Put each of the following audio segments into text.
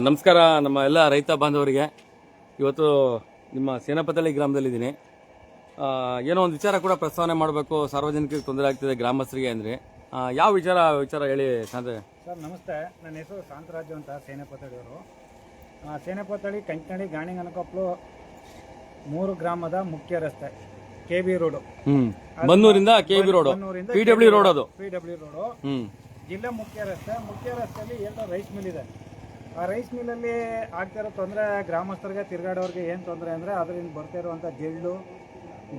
ನಮಸ್ಕಾರ ನಮ್ಮ ಎಲ್ಲ ರೈತ ಬಾಂಧವರಿಗೆ. ಇವತ್ತು ನಿಮ್ಮ ಸೇನಪತಳಿ ಗ್ರಾಮದಲ್ಲಿದ್ದೀನಿ. ಏನೋ ಒಂದು ವಿಚಾರ ಕೂಡ ಪ್ರಸ್ತಾವನೆ ಮಾಡಬೇಕು, ಸಾರ್ವಜನಿಕರಿಗೆ ತೊಂದರೆ ಆಗ್ತಿದೆ ಗ್ರಾಮಸ್ಥರಿಗೆ ಅಂದರೆ ಯಾವ ವಿಚಾರ ಹೇಳಿ ಶಾಂತ ಸರ್. ನಮಸ್ತೆ, ನನ್ನ ಹೆಸರು ಶಾಂತರಾಜು ಅಂತ, ಸೇನೆಪತಳಿಯವರು. ಸೇನೆಪತಳಿ, ಕಂಚನಹಳ್ಳಿ, ಗಾಣಿಗನಕೊಪ್ಪಲು 3 ಗ್ರಾಮದ ಮುಖ್ಯ ರಸ್ತೆ KB ರೋಡು. ಬನ್ನೂರಿಂದ KB ರೋಡು, PW ರೋಡ್. ಅದು PW ರೋಡು ಜಿಲ್ಲಾ ಮುಖ್ಯ ರಸ್ತೆಯಲ್ಲಿ 2 ರೈಸ್ ಮಿಲ್ ಇದೆ. ಆ ರೈಸ್ ಮಿಲ್ಲಲ್ಲಿ ಆಗ್ತಿರೋ ತೊಂದರೆ, ಗ್ರಾಮಸ್ಥರಿಗೆ, ತಿರುಗಾಡೋರಿಗೆ ಏನು ತೊಂದರೆ ಅಂದರೆ ಅದರಿಂದ ಬರ್ತಾ ಇರುವಂಥ ಜೆಲ್ಲು,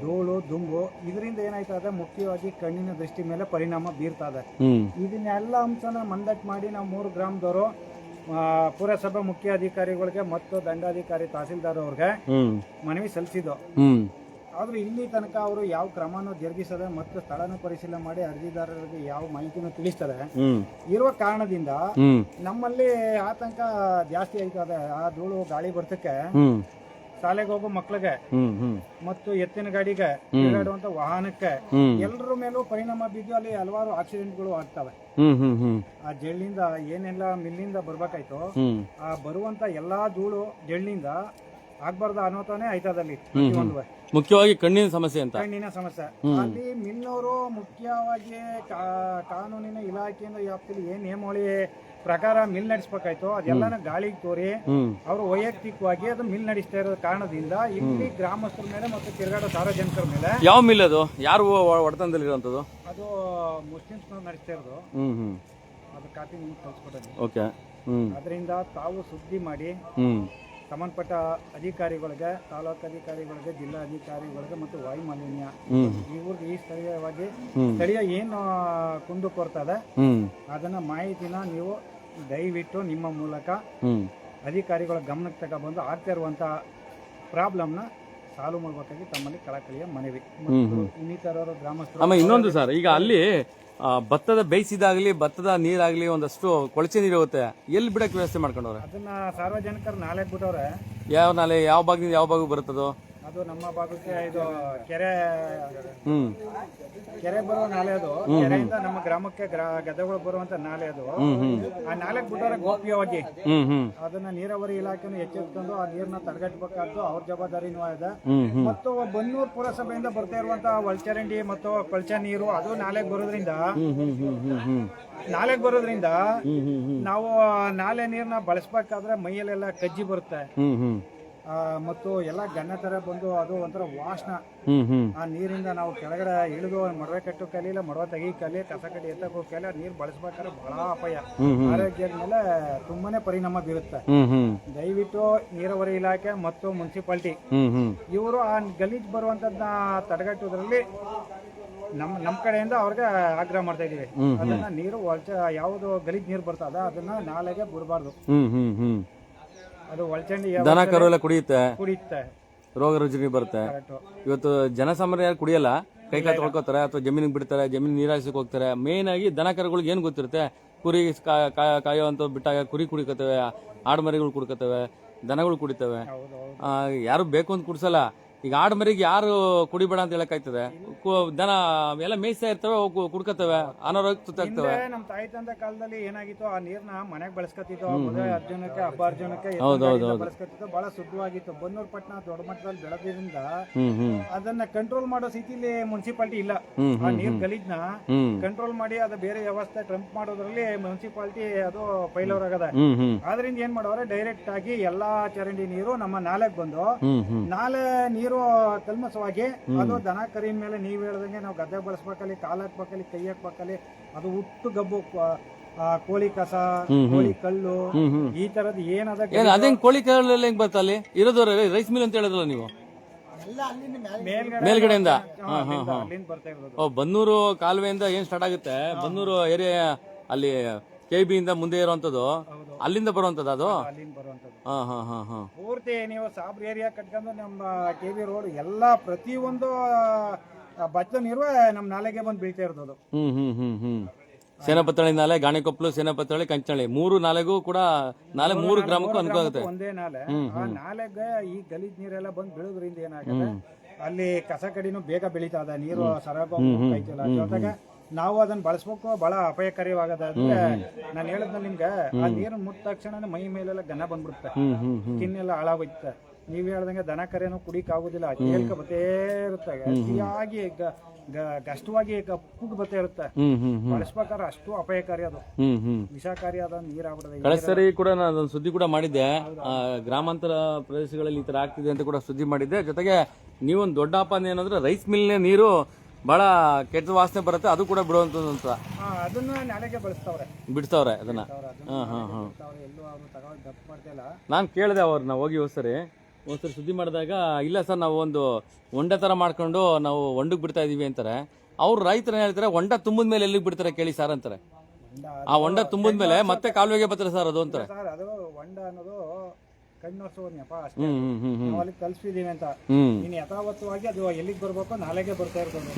ಧೂಳು, ದುಂಬು, ಇದರಿಂದ ಏನಾಯ್ತದೆ, ಮುಖ್ಯವಾಗಿ ಕಣ್ಣಿನ ದೃಷ್ಟಿ ಮೇಲೆ ಪರಿಣಾಮ ಬೀರ್ತದೆ. ಇದನ್ನೆಲ್ಲ ಅಂಶನ ಮಂದಟ್ಟು ಮಾಡಿ ನಾವು 3 ಗ್ರಾಮದವರು ಪುರಸಭಾ ಮುಖ್ಯ ಅಧಿಕಾರಿಗಳಿಗೆ ಮತ್ತು ದಂಡಾಧಿಕಾರಿ ತಹಸೀಲ್ದಾರ್ ಅವ್ರಿಗೆ ಮನವಿ ಸಲ್ಲಿಸಿದ್ದು. ಆದ್ರೂ ಇಲ್ಲಿ ತನಕ ಅವರು ಯಾವ ಕ್ರಮನೂ ಜರುಗಿಸದೆ ಮತ್ತು ಸ್ಥಳನ ಪರಿಶೀಲನೆ ಮಾಡಿ ಅರ್ಜಿದಾರರಿಗೆ ಯಾವ ಮಾಹಿತಿನೂ ತಿಳಿಸ್ತಾರೆ ಇರುವ ಕಾರಣದಿಂದ ನಮ್ಮಲ್ಲಿ ಆತಂಕ ಜಾಸ್ತಿ ಆಯ್ತದೆ. ಆ ಧೂಳು ಗಾಳಿ ಬರ್ತಕ್ಕೆ ಶಾಲೆಗೆ ಹೋಗೋ ಮಕ್ಳಿಗೆ ಮತ್ತು ಎತ್ತಿನ ಗಾಡಿಗೆ, ತಿರುಗಾಡುವಂತ ವಾಹನಕ್ಕೆ ಎಲ್ಲರ ಮೇಲೂ ಪರಿಣಾಮ ಬಿದ್ದು ಅಲ್ಲಿ ಹಲವಾರು ಆಕ್ಸಿಡೆಂಟ್ಗಳು ಆಗ್ತವೆ. ಆ ಜಳ್ಳಿಂದ ಏನೆಲ್ಲ ಮಿಲ್ಲಿಂದ ಬರ್ಬೇಕಾಯ್ತು, ಆ ಬರುವಂತ ಎಲ್ಲಾ ಧೂಳು ಜಳ್ಳಿಂದ ಆಗ್ಬಾರ್ದು ಅನ್ನೋತಾನೆ ಆಯ್ತದಲ್ಲಿ. ಮುಖ್ಯವಾಗಿ ಕಣ್ಣಿನ ಸಮಸ್ಯೆ ಅಲ್ಲಿ ಮಿಲ್ನವರು ಮುಖ್ಯವಾಗಿ ಕಾನೂನಿನ ಇಲಾಖೆಯಿಂದ ವ್ಯಾಪ್ತಿಯಲ್ಲಿ ಏನ್ ನಿಯಮಾವಳಿ ಪ್ರಕಾರ ಮಿಲ್ ನಡೆಸಬೇಕಾಯ್ತು ಅದೆಲ್ಲನ ಗಾಳಿಗೆ ತೋರಿ ಅವರು ವೈಯಕ್ತಿಕವಾಗಿ ಅದು ಮಿಲ್ ನಡೆಸ್ತಾ ಇರೋ ಕಾರಣದಿಂದ ಇಲ್ಲಿ ಗ್ರಾಮಸ್ಥರ ಮೇಲೆ ಮತ್ತು ತಿರುಗಾಡೋ ಸಾರ್ವಜನಿಕರ ಮೇಲೆ. ಯಾವ ಮಿಲ್ ಅದು? ಯಾರು ಒಡೆತನದಲ್ಲಿರುವಂತದ್ದು? ಅದು ಮುಸ್ಲಿಮ್ಸ್ ನಡೆಸ್ತಾ ಇರೋದು. ಅದು ಕಾಪಿ ನಿಮ್ಗೆ ಕಳ್ಸ್ಕೊಡೋದು. ಓಕೆ. ಅದರಿಂದ ತಾವು ಸುದ್ದಿ ಮಾಡಿ ಸಂಬಂಧಪಟ್ಟ ಅಧಿಕಾರಿಗಳಿಗೆ, ತಾಲೂಕು ಅಧಿಕಾರಿಗಳಿಗೆ, ಜಿಲ್ಲಾ ಅಧಿಕಾರಿಗಳಿಗೆ ಮತ್ತು ವಾಯು ಮಾಲಿನ್ಯ ಈ ಸ್ಥಳೀಯ ಏನು ಕುಂದು ಕೊರ್ತದೆ ಅದನ್ನ ಮಾಹಿತಿನ ನೀವು ದಯವಿಟ್ಟು ನಿಮ್ಮ ಮೂಲಕ ಅಧಿಕಾರಿಗಳ ಗಮನಕ್ಕೆ ತಗೊಬಂದು ಆಗ್ತಾ ಇರುವಂತ ಪ್ರಾಬ್ಲಮ್ನ ಸಾಲ್ವ್ ಮಾಡಬೇಕಾಗಿ ತಮ್ಮಲ್ಲಿ ಕಳಕಳಿಯ ಮನವಿ. ಇನ್ನಿತರರು ಗ್ರಾಮಸ್ಥರು. ಇನ್ನೊಂದು ಸರ್, ಈಗ ಅಲ್ಲಿ ಭತ್ತದ ಬೇಯಿಸಿದಾಗ್ಲಿ, ಭತ್ತದ ನೀರಾಗ್ಲಿ ಒಂದಷ್ಟು ಕೊಳಚೆ ನೀರು ಹೋಗುತ್ತೆ, ಎಲ್ಲಿ ಬಿಡಕ್ಕೆ ವ್ಯವಸ್ಥೆ ಮಾಡ್ಕೊಂಡವ್ರೆ? ಅದನ್ನ ಸಾರ್ವಜನಿಕರು ನಾಲೆ ಬಿಟ್ಟವ್ರೆ. ಯಾವ ನಾಲೆ? ಯಾವ ಭಾಗದಿಂದ ಯಾವ ಭಾಗ ಬರುತ್ತದು? ಅದು ನಮ್ಮ ಭಾಗಕ್ಕೆ ಇದು ಕೆರೆ ಬರುವ ನಾಲೆ. ಅದು ಕೆರೆಯಿಂದ ನಮ್ಮ ಗ್ರಾಮಕ್ಕೆ ಗದ್ದೆಗಳು ಬರುವಂತ ನಾಲೆ. ಅದು ಆ ನಾಲೆಗೆ ಬಿಟ್ಟವ್ರೆ ಗೋಪ್ಯವಾಗಿ. ಅದನ್ನ ನೀರಾವರಿ ಇಲಾಖೆನ ಎಚ್ಚೆತ್ಕೊಂಡು ಆ ನೀರ್ನ ತಡೆಗಟ್ಟಬೇಕಾದ್ದು ಅವ್ರ ಜವಾಬ್ದಾರಿನೂ ಇದೆ. ಮತ್ತು ಬನ್ನೂರು ಪುರಸಭೆಯಿಂದ ಬರ್ತಾ ಇರುವಂತ ಒಳಚರಂಡಿ ಮತ್ತು ಕೊಳಚೆ ನೀರು ಅದು ನಾಲೆಗೆ ಬರೋದ್ರಿಂದ ನಾವು ನಾಲೆ ನೀರ್ನ ಬಳಸಬೇಕಾದ್ರೆ ಮೈಯಲ್ಲೆಲ್ಲ ಕಜ್ಜಿ ಬರುತ್ತೆ ಮತ್ತು ಎಲ್ಲ ಗಣ್ಣ ತರ ಬಂದು ಅದು ಒಂಥರ ವಾಸನ. ಆ ನೀರಿಂದ ನಾವು ಕೆಳಗಡೆ ಇಳಿದು ಮಡವೆ ಕಟ್ಟು ಕಲಿ, ಇಲ್ಲ ಮಡವೆ ತೆಗಿ ಕಲಿ, ಕಸ ಕಡ್ಡಿ ಎತ್ತಕ್ಕೆ ಹೋಗಿ ನೀರ್ ಬಳಸ್ಬೇಕಾದ್ರೆ ಬಹಳ ಅಪಾಯ, ಆರೋಗ್ಯದ ಮೇಲೆ ತುಂಬಾನೇ ಪರಿಣಾಮ ಬೀರುತ್ತೆ. ದಯವಿಟ್ಟು ನೀರಾವರಿ ಇಲಾಖೆ ಮತ್ತು ಮುನ್ಸಿಪಾಲಿಟಿ ಇವರು ಆ ಗಲೀಜ್ ಬರುವಂತದ್ನ ತಡೆಗಟ್ಟುವುದರಲ್ಲಿ ನಮ್ಮ ಕಡೆಯಿಂದ ಅವ್ರಿಗೆ ಆಗ್ರಹ ಮಾಡ್ತಾ ಇದೀವಿ. ಅದನ್ನ ನೀರು ಯಾವುದು ಗಲೀಜ್ ನೀರು ಬರ್ತದ ಅದನ್ನ ನಾಲೆಗೆ ಬಿಡಬಾರ್ದು. ಅದು ಒಳಚಂಡಿ ದನ ಕರು ಎಲ್ಲ ಕುಡಿಯುತ್ತೆ, ರೋಗ ರುಜಿನ ಬರುತ್ತೆ. ಇವತ್ತು ಜನಸಾಮಾನ್ಯ ಯಾರು ಕುಡಿಯಲ್ಲ, ಕೈ ಕಾಲು ತೊಳ್ಕೊತಾರೆ ಅಥವಾ ಜಮೀನಿಗೆ ಬಿಡ್ತಾರೆ, ಜಮೀನು ನೀರಾಯಿಸಕ್ಕೆ ಹೋಗ್ತಾರೆ. ಮೇನ್ ಆಗಿ ದನ ಕರುಗಳಿಗೆ ಏನ್ ಗೊತ್ತಿರುತ್ತೆ, ಕುರಿ ಕಾಯೋ ಅಂತ ಬಿಟ್ಟಾಗ ಕುರಿ ಕುಡಿಕತ್ತವೆ, ಆಡ್ಮರಿಗಳು ಕುಡ್ಕತ್ತವೆ, ದನಗಳು ಕುಡಿತವೆ. ಯಾರು ಬೇಕು ಅಂತ ಕುಡ್ಸಲ್ಲ. ಈಗ ಆಡ್ಮರಿಗೆ ಯಾರು ಕುಡಿಬೇಡ ಅಂತ ಹೇಳಕ್ಕಾಯ್ತದೆ? ದನ ಎಲ್ಲ ಮೇಯಿಸ್ತಾ ಇರ್ತವೆ, ಕುಡ್ಕತ್ತವೆ, ಅನಾರೋಗ್ಯ ತುತ್ತಾಗ್ತವೆ. ನಮ್ಮ ತಾಯಿ ತಂದೆ ಕಾಲದಲ್ಲಿ ಏನಾಗಿತ್ತು, ಆ ನೀರ್ನ ಮನೆಗೆ ಬಳಸ್ಕೊತಿತ್ತು, ಮದುವೆ ಅರ್ಜುನಕ್ಕೆ, ಹಬ್ಬ ಅರ್ಜುನಕ್ಕೆ ಬಳಸ್ಕೊತಿತ್ತು, ಬಹಳ ಶುದ್ಧವಾಗಿತ್ತು. ಬನ್ನೂರು ಪಟ್ಟಣ ದೊಡ್ಡ ಮಟ್ಟದಲ್ಲಿ ಬೆಳೆದ್ರಿಂದ ಅದನ್ನ ಕಂಟ್ರೋಲ್ ಮಾಡೋ ಸ್ಥಿತಿಲಿ ಮುನ್ಸಿಪಾಲಿಟಿ ಇಲ್ಲ. ಆ ನೀರ್ ಗಲೀಜ್ನ ಕಂಟ್ರೋಲ್ ಮಾಡಿ ಅದು ಬೇರೆ ವ್ಯವಸ್ಥೆ ಟ್ರಂಪ್ ಮಾಡೋದ್ರಲ್ಲಿ ಮುನ್ಸಿಪಾಲಿಟಿ ಅದು ಫೈಲೋರ್ ಆಗದೆ. ಆದ್ರಿಂದ ಏನ್ ಮಾಡವ್ರೆ, ಡೈರೆಕ್ಟ್ ಆಗಿ ಎಲ್ಲಾ ಚರಂಡಿ ನೀರು ನಮ್ಮ ನಾಲೆಗೆ ಬಂದು ನಾಲೆ ನೀರು ಕಲ್ಮಸವಾಗಿ ಅದು ದನ ಕರಿನ ಮೇಲೆ ನೀವ್ ಹೇಳ್ದಂಗೆ ನಾವು ಗದ್ದೆ ಬಳಸ್ಬೇಕಲ್ಲಿ, ಕಾಲ್ ಹಾಕ್ಬೇಕಲ್ಲಿ, ಕೈ ಹಾಕ್ಬೇಕಲ್ಲಿ, ಅದು ಹುಟ್ಟು ಗಬ್ಬು, ಕೋಳಿ ಕಸ, ಕೋಳಿ ಕಲ್ಲು, ಈ ತರದ್ ಏನದ. ಅದೇ ಕೋಳಿ ಕಲ್ಲು ಹೆಂಗ್ ಬರ್ತಾ? ಅಲ್ಲಿ ಇರೋದು ರೈಸ್ ಮಿಲ್ ಅಂತ ಹೇಳಿದ್ರಲ್ಲ ನೀವು, ಮೇಲ್ಗಡೆಯಿಂದ ಬರ್ತಾ ಇರೋದು. ಬನ್ನೂರು ಕಾಲುವೆಯಿಂದ ಏನ್ ಸ್ಟಾರ್ಟ್ ಆಗುತ್ತೆ, ಬನ್ನೂರು ಏರಿಯಾ ಅಲ್ಲಿ KB ಇಂದ ಮುಂದೆ ಇರುವಂತದ್ದು, ಅಲ್ಲಿಂದ ಬರುವಂತದ್ದು ಅದು. ಪೂರ್ತಿ ನೀವು ಸಾಬ್ರ ಏರಿಯಾ ಕಟ್ಕೊಂಡು ನಮ್ಮ KB ರೋಡ್ ಎಲ್ಲಾ ಪ್ರತಿಯೊಂದು ಭತ್ತ ನೀರು ನಮ್ಮ ನಾಲೆಗೆ ಬಂದು ಬೀಳ್ತಾ ಇರೋದು. ಸೇನಪತಳಿ ನಾಲೆ, ಗಾಣಿಕೊಪ್ಪಲು, ಸೇನಪತಳಿ, ಕಂಚನಹಳ್ಳಿ 3 ನಾಲೆಗೂ ಕೂಡ ನಾಲೆ 3 ಗ್ರಾಮಕ್ಕೂ ಅನುಕೂಲ ಆಗುತ್ತೆ. ಒಂದೇ ನಾಲೆ. ಆ ನಾಲೆಗೆ ಈ ಗಲೀಜ್ ನೀರೆಲ್ಲ ಬಂದು ಬೀಳೋದ್ರಿಂದ ಏನಾಗುತ್ತೆ, ಅಲ್ಲಿ ಕಸ ಕಡಿನೂ ಬೇಗ ಬೆಳೀತಾ ಇದೆ, ನೀರು ಸರಾಗ ಜೊತೆಗೆ ನಾವು ಅದನ್ನ ಬಳಸ್ಬೇಕು ಬಹಳ ಅಪಾಯಕಾರಿಯಾಗದಂದ್ರೆ ನಾನು ಹೇಳಿದ್ನ ನಿಮ್ಗೆ ಆ ನೀರು ಮುಟ್ಟ ತಕ್ಷಣ ಮೈ ಮೇಲೆಲ್ಲ ಗನ ಬಂದ್ಬಿಡುತ್ತೆ, ಸ್ಕಿನ್ ಎಲ್ಲ ಹಾಳಾಗೋಯ್ತೆ. ನೀವ್ ಹೇಳ್ದಂಗೆ ದನ ಕರೆನೂ ಕುಡಿಕ್ ಆಗುದಿಲ್ಲ, ಕೇಳ್ಕ ಬತ್ತೇ ಇರುತ್ತೆ, ಅತಿಯಾಗಿ ಗಷ್ಟವಾಗಿ ಕಪ್ಪುಗ್ ಬತ್ತೇ ಇರುತ್ತೆ. ಬಳಸ್ಬೇಕಾದ್ರೆ ಅಷ್ಟು ಅಪಾಯಕಾರಿ, ಅದು ವಿಷಕಾರಿಯಾದ ನೀರಾಗ್ಬಿಡದೆ. ಕಳೆದ ಸರಿ ಕೂಡ ನಾನು ಸುದ್ದಿ ಕೂಡ ಮಾಡಿದ್ದೆ, ಗ್ರಾಮಾಂತರ ಪ್ರದೇಶಗಳಲ್ಲಿ ಈ ತರ ಆಗ್ತಿದೆ ಅಂತ ಕೂಡ ಸುದ್ದಿ ಮಾಡಿದ್ದೆ. ಜೊತೆಗೆ ನೀವೊಂದು ದೊಡ್ಡ ಆಪಾದನೆ ಏನಂದ್ರೆ ರೈಸ್ ಮಿಲ್ನ ನೀರು ಬಹಳ ಕೆಟ್ಟ ವಾಸನೆ ಬರುತ್ತೆ, ಅದು ಕೂಡ ಬಿಡುವಂತದ್ದು ಅಂತ. ಅದನ್ನ ನಾಳೆಗೆ ಬಿಡ್ತಾವ್ರೆ ಅದನ್ನ. ಎಲ್ಲೂ ಅವರು ತಗೊಳಕ್ ಗಪ್ ಮಾಡ್ತಿಲ್ಲ. ನಾನು ಕೇಳಿದೆ ಅವ್ರನ್ನ ಹೋಗಿ ಒಂದ್ಸರಿ ಸುದ್ದಿ ಮಾಡಿದಾಗ, ಇಲ್ಲ ಸರ್ ನಾವು ಒಂದು ಹೊಂಡ ತರ ಮಾಡ್ಕೊಂಡು ನಾವು ಹೊಂಡಕ್ ಬಿಡ್ತಾ ಇದೀವಿ ಅಂತಾರೆ. ಅವ್ರು ರೈತರು ಹೇಳ್ತಾರೆ ಹೊಂಡ ತುಂಬಿದ ಮೇಲೆ ಎಲ್ಲಿಗೆ ಬಿಡ್ತಾರೆ ಕೇಳಿ ಸರ್ ಅಂತಾರೆ. ಆ ಹೊಂಡ ತುಂಬಿದ ಮೇಲೆ ಮತ್ತೆ ಕಾಲುವೆಗೆ ಬರ್ತಾರೆ ಸರ್ ಅದು ಅಂತಾರೆ. ಅದು ಹೊಂಡ ಅನ್ನೋದು ಕಣ್ಣೋರ್ಸೋದ್ನಪ್ಪ ಅಷ್ಟೇ, ನಾವು ಅಲ್ಲಿ ಕಲ್ಸಿದೀವಿ ಅಂತ. ಇನ್ನು ಯಥಾವತ್ತವಾಗಿ ಅದು ಎಲ್ಲಿಗೆ ಬರ್ಬೇಕು ನಾಳೆಗೆ ಬರ್ತಾ ಇರ್ತದೆ.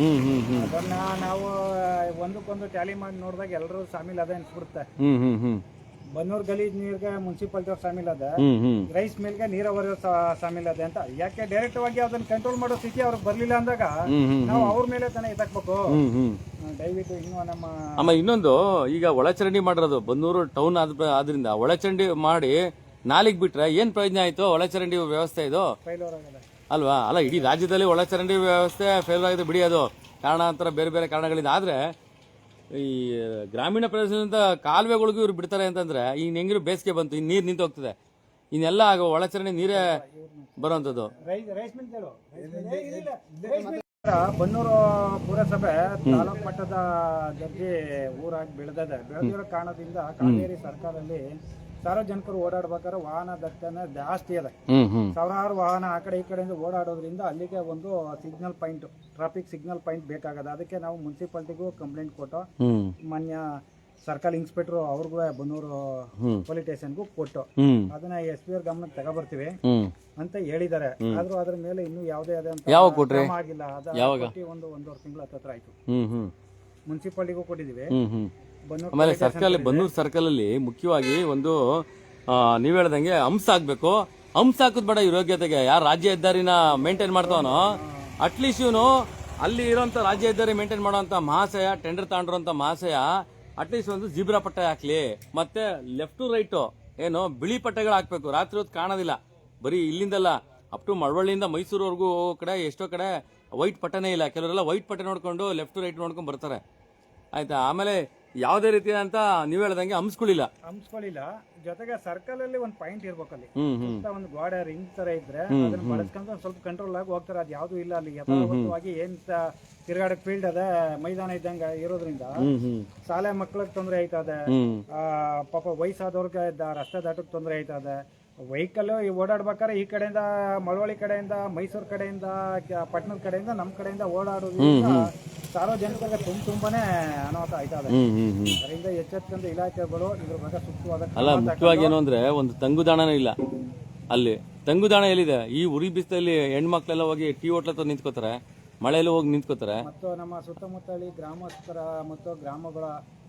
ಅದನ್ನ ನಾವು ಒಂದಕ್ಕೊಂದು ಟ್ಯಾಲಿ ಮಾಡಿ ನೋಡಿದಾಗ ಎಲ್ಲರೂ ಸಾಮಿಲ್ ಅದ ಅನ್ಸ್ಬಿಡುತ್ತೆ. ಬನ್ನೂರ್ ಗಲೀಜ್ ನೀರ್ಗೆ ಮುನ್ಸಿಪಾಲಿಟಿ ಅವ್ರ ಸಾಮಿಲ್ ಅದ, ರೈಸ್ ಮಿಲ್ಗೆ ನೀರಾವರಿ ಸಾಮಿಲ್ ಅದ ಅಂತ. ಯಾಕೆ ಡೈರೆಕ್ಟ್ ಆಗಿ ಅದನ್ನ ಕಂಟ್ರೋಲ್ ಮಾಡೋ ಸ್ಥಿತಿ ಅವ್ರಿಗೆ ಬರ್ಲಿಲ್ಲ ಅಂದಾಗ ನಾವು ಅವ್ರ ಮೇಲೆ ತಾನೇ ಇದಾಕ್ಬೇಕು. ದಯವಿಟ್ಟು ಇನ್ನೂ ಇನ್ನೊಂದು, ಈಗ ಒಳಚರಂಡಿ ಮಾಡಿರೋದು ಬನ್ನೂರು ಟೌನ್ ಆದ್ರಿಂದ ಒಳಚರಂಡಿ ಮಾಡಿ ನಾಲಿಗೆ ಬಿಟ್ರೆ ಏನ್ ಪ್ರಯೋಜನ ಆಯ್ತು? ಒಳಚರಂಡಿ ವ್ಯವಸ್ಥೆ ಇದು ಅಲ್ವಾ? ಅಲ್ಲ, ಇಡೀ ರಾಜ್ಯದಲ್ಲಿ ಒಳಚರಂಡಿ ವ್ಯವಸ್ಥೆ ಫೇಲ್ ಆಗಿದೆ ಬಿಡಿ, ಅದು ಕಾರಣಾಂತರ ಬೇರೆ ಬೇರೆ ಕಾರಣಗಳಿಂದ. ಆದ್ರೆ ಈ ಗ್ರಾಮೀಣ ಪ್ರದೇಶದಿಂದ ಕಾಲುವೆಗಳಿಗೂ ಇವ್ರು ಬಿಡ್ತಾರೆ ಅಂತಂದ್ರೆ ಈಗ ಹೆಂಗಿರು ಬೇಸಿಗೆ ಬಂತು, ಇನ್ ನೀರ್ ನಿಂತು ಹೋಗ್ತದೆ, ಇನ್ನೆಲ್ಲ ಒಳಚರಂಡಿ ನೀರೇ ಬರುವಂತದ್ದು. ಬನ್ನೂರು ಪುರಸಭೆ ತಾಲೂಕು ಮಟ್ಟದ ದರ್ಜೆ ಊರಾಗಿ ಬೆಳೆದಿರೋ ಕಾರಣದಿಂದ ಕಾವೇರಿ ಸರ್ಕಾರದಲ್ಲಿ ಸಾರ್ವಜನಿಕರು ಓಡಾಡ್ಬೇಕಾದ್ರೆ ವಾಹನ ದಟ್ಟಣೆ ಜಾಸ್ತಿ ಇದೆ. ಸಾವಿರಾರು ವಾಹನ ಆ ಕಡೆ ಈ ಕಡೆಯಿಂದ ಓಡಾಡೋದ್ರಿಂದ ಅಲ್ಲಿಗೆ ಒಂದು signal point, traffic signal point ಬೇಕಾಗದ. ಅದಕ್ಕೆ ನಾವು ಮುನ್ಸಿಪಾಲಿಟಿಗೂ ಕಂಪ್ಲೇಂಟ್ ಕೊಟ್ಟು ಮಾನ್ಯ ಸರ್ಕಲ್ ಇನ್ಸ್ಪೆಕ್ಟರ್ ಅವ್ರಿಗೂ ಬನ್ನೂರು ಪೊಲೀಸ್ ಸ್ಟೇಷನ್ಗೂ ಕೊಟ್ಟು ಅದನ್ನ SP ಅವ್ರ ಗಮನಕ್ಕೆ ತಗೊಬರ್ತೀವಿ ಅಂತ ಹೇಳಿದ್ದಾರೆ. ಆದ್ರೂ ಅದ್ರ ಮೇಲೆ ಇನ್ನೂ ಯಾವುದೇ ಆಗಿಲ್ಲ. ಒಂದೂವರೆ ತಿಂಗಳ ಹತ್ರ ಆಯ್ತು. ಮುನ್ಸಿಪಾಲಿಟಿಗೂ ಕೊಟ್ಟಿದೀವಿ. ಆಮೇಲೆ ಬನ್ನೂರು ಸರ್ಕಲ್ ಅಲ್ಲಿ ಮುಖ್ಯವಾಗಿ ಒಂದು ನೀವ್ ಹೇಳ್ದಂಗೆ ಹಂಸ ಆಗ್ಬೇಕು. ಹಂಸ ಹಾಕುದ್ ಬೇಡ ಇವ್ರ ಯೋಗ್ಯತೆಗೆ. ಯಾರು ರಾಜ್ಯ ಹೆದ್ದಾರಿನ ಮೇಂಟೈನ್ ಮಾಡ್ತಾವನೋ ಅಟ್ಲೀಸ್ಟ್ ಇವನು ಅಲ್ಲಿ ಇರೋಂತ ರಾಜ್ಯ ಹೆದ್ದಾರಿ ಮೇಂಟೈನ್ ಮಾಡುವಂತ ಮಹಾಶಯ, ಟೆಂಡರ್ ತಗೊಂಡಿರುವಂತ ಮಹಾಶಯ ಅಟ್ಲೀಸ್ಟ್ ಒಂದು ಜೀಬ್ರಾ ಪಟ್ಟ ಹಾಕ್ಲಿ. ಮತ್ತೆ ಲೆಫ್ಟ್ ಟು ರೈಟ್ ಏನು ಬಿಳಿ ಪಟ್ಟೆಗಳು ಹಾಕ್ಬೇಕು. ರಾತ್ರಿ ಹೊತ್ತು ಕಾಣೋದಿಲ್ಲ. ಬರೀ ಇಲ್ಲಿಂದಲ್ಲ, ಅಪ್ ಟು ಮಳವಳ್ಳಿಯಿಂದ ಮೈಸೂರುವರೆಗೂ ಹೋಗೋ ಕಡೆ ಎಷ್ಟೋ ಕಡೆ ವೈಟ್ ಪಟ್ಟನೇ ಇಲ್ಲ. ಕೆಲವರೆಲ್ಲ ವೈಟ್ ಪಟ್ಟೆ ನೋಡ್ಕೊಂಡು ಲೆಫ್ಟ್ ಟು ರೈಟ್ ನೋಡ್ಕೊಂಡು ಬರ್ತಾರೆ. ಆಯ್ತಾ? ಆಮೇಲೆ ಯಾವುದೇ ರೀತಿಯ ಅಂತ ನೀವ್ ಹೇಳ್ದಂಗೆ ಹಂಸ್ಕೊಳ್ಳಿಲ್ಲ. ಜೊತೆಗೆ ಸರ್ಕಲ್ ಅಲ್ಲಿ ಒಂದು ಪಾಯಿಂಟ್ ಇರ್ಬೇಕಲ್ಲಿ, ಒಂದು ಗೋಡೆ ರಿಂಗ್ ತರ ಇದ್ರೆ ಅದನ್ನ ಬಳಸ್ಕೊಂಡು ಒಂದ್ ಸ್ವಲ್ಪ ಕಂಟ್ರೋಲ್ ಆಗಿ ಹೋಗ್ತಾರೆ. ಅದು ಯಾವ್ದು ಇಲ್ಲ ಅಲ್ಲಿ. ಯಥಾವತ್ತವಾಗಿ ಏನ್ ತಿರ್ಗಾಡಕ್ ಫೀಲ್ಡ್ ಅದ, ಮೈದಾನ ಇದ್ದಂಗ ಇರೋದ್ರಿಂದ ಶಾಲೆ ಮಕ್ಳಿಗೆ ತೊಂದರೆ ಆಯ್ತದೆ. ಪಾಪ ವಯಸ್ಸಾದವ್ರಿಗೆ ರಸ್ತೆ ದಾಟಕ್ ತೊಂದರೆ ಆಯ್ತದೆ. ವೆಹಿಕಲ್ ಓಡಾಡ್ಬೇಕಾದ್ರೆ ಈ ಕಡೆಯಿಂದ ಮಳವಳ್ಳಿ ಕಡೆಯಿಂದ ಮೈಸೂರು ಕಡೆಯಿಂದ ಪಟ್ಟಣದ ಕಡೆಯಿಂದ ನಮ್ ಕಡೆಯಿಂದ ಓಡಾಡೋದ್ರಿಂದ ಸಾರ್ವಜನಿಕರಿಗೆ ತುಂಬಾನೇ ಅನಾಹುತ ಆಯ್ತದೆ. ಅದರಿಂದ ಎಚ್ಚೆತ್ತುಕೊಂಡು ಇಲಾಖೆಗಳು ಇದ್ರ ಬಗ್ಗೆ ಸೂಕ್ತವಾದ ಅಲ್ಲ, ಮುಖ್ಯವಾಗಿ ಏನು ಅಂದ್ರೆ ಒಂದು ತಂಗುದಾಣನೂ ಇಲ್ಲ ಅಲ್ಲಿ. ತಂಗುದಾಣ ಎಲ್ಲಿದೆ? ಈ ಉರಿ ಬಿಸಿಲಲ್ಲಿ ಹೆಣ್ಮಕ್ಳೆಲ್ಲ ಹೋಗಿ ಟೀ ಹೋಟ್ಲ ಹತ್ರ ನಿಂತ್ಕೋತಾರೆ, ಮಳೆಯಲ್ಲಿ ಹೋಗಿ ನಿಂತ್ಕೋತಾರೆ. ಮತ್ತು ನಮ್ಮ ಸುತ್ತಮುತ್ತಲಿ ಗ್ರಾಮಸ್ಥರ ಮತ್ತು ಗ್ರಾಮಗಳ